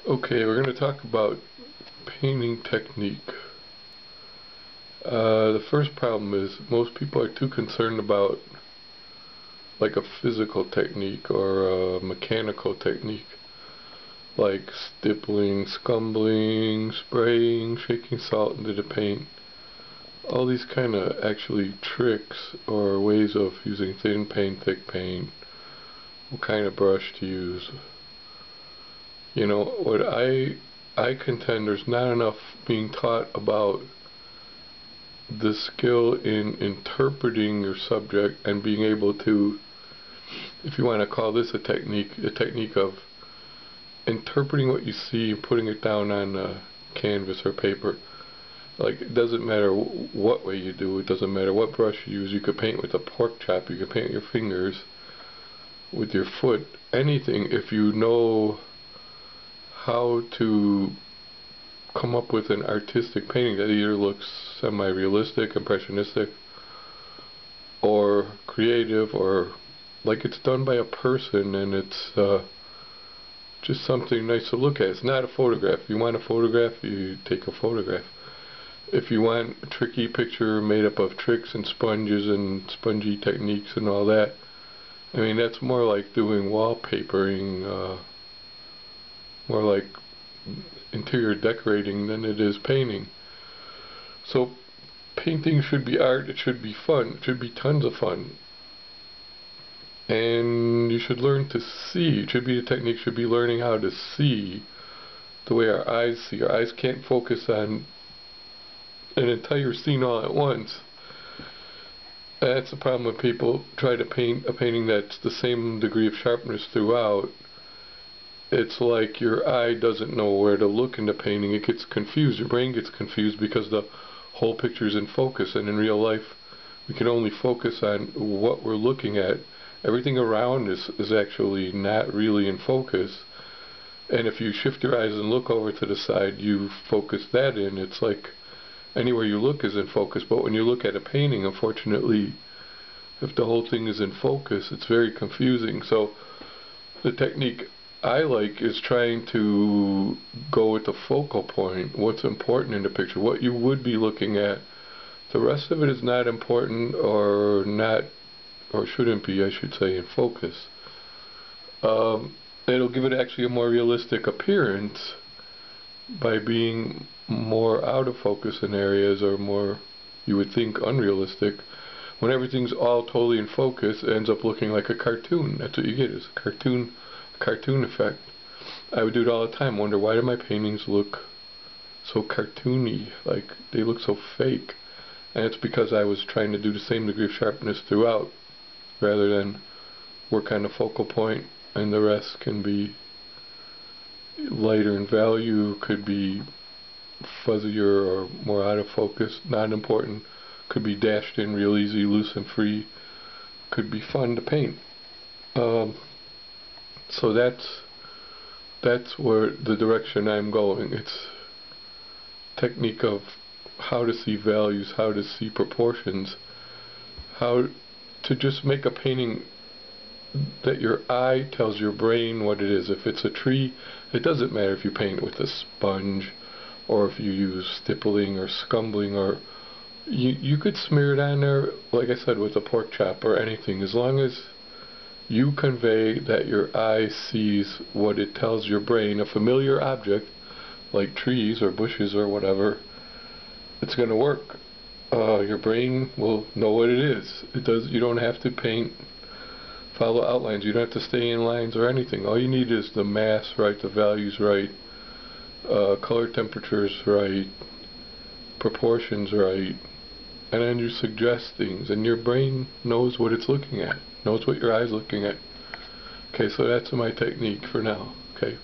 Okay, we're going to talk about painting technique. The first problem is most people are too concerned about like a physical technique or a mechanical technique, like stippling, scumbling, spraying, shaking salt into the paint. All these kind of actually tricks or ways of using thin paint, thick paint, what kind of brush to use. You know, what I contend there's not enough being taught about the skill in interpreting your subject and being able to, if you want to call this a technique of interpreting what you see and putting it down on a canvas or paper. Like, it doesn't matter what way you do, it doesn't matter what brush you use. You could paint with a pork chop, you could paint with your fingers, with your foot, anything. If you know how to come up with an artistic painting that either looks semi-realistic, impressionistic, or creative, or like it's done by a person and it's just something nice to look at. It's not a photograph. If you want a photograph, you take a photograph. If you want a tricky picture made up of tricks and sponges and spongy techniques and all that, I mean, that's more like doing wallpapering, more like interior decorating than it is painting. So painting should be art, it should be fun, it should be tons of fun. And you should learn to see. It should be, the technique should be learning how to see the way our eyes see. Our eyes can't focus on an entire scene all at once. That's the problem when people try to paint a painting that's the same degree of sharpness throughout. It's like your eye doesn't know where to look in the painting. It gets confused. Your brain gets confused because the whole picture is in focus, and in real life we can only focus on what we're looking at. Everything around is actually not really in focus, and if you shift your eyes and look over to the side, you focus that in. It's like anywhere you look is in focus, but when you look at a painting, unfortunately, if the whole thing is in focus, it's very confusing. So the technique I like is trying to go with the focal point, what's important in the picture, what you would be looking at. The rest of it is not important, or not, or shouldn't be, I should say, in focus. It'll give it actually a more realistic appearance by being more out of focus in areas, or more, you would think, unrealistic. When everything's all totally in focus, it ends up looking like a cartoon. That's what you get, is a cartoon effect. I would do it all the time, wonder why do my paintings look so cartoony, like they look so fake. And it's because I was trying to do the same degree of sharpness throughout, rather than work on the focal point, and the rest can be lighter in value, could be fuzzier or more out of focus, not important, could be dashed in real easy, loose and free, could be fun to paint. So that's where the direction I'm going. It's technique of how to see values, how to see proportions, how to just make a painting that your eye tells your brain what it is. If it's a tree, it doesn't matter if you paint with a sponge, or if you use stippling or scumbling, or you could smear it on there, like I said, with a pork chop or anything, as long as you convey that your eye sees what it tells your brain, a familiar object like trees or bushes or whatever. It's going to work. Your brain will know what it is. You don't have to follow outlines. You don't have to stay in lines or anything. All you need is the mass right, the values right, color temperatures right, proportions right, and then you suggest things, and your brain knows what it's looking at, knows what your eye's looking at. Okay, so that's my technique for now. Okay.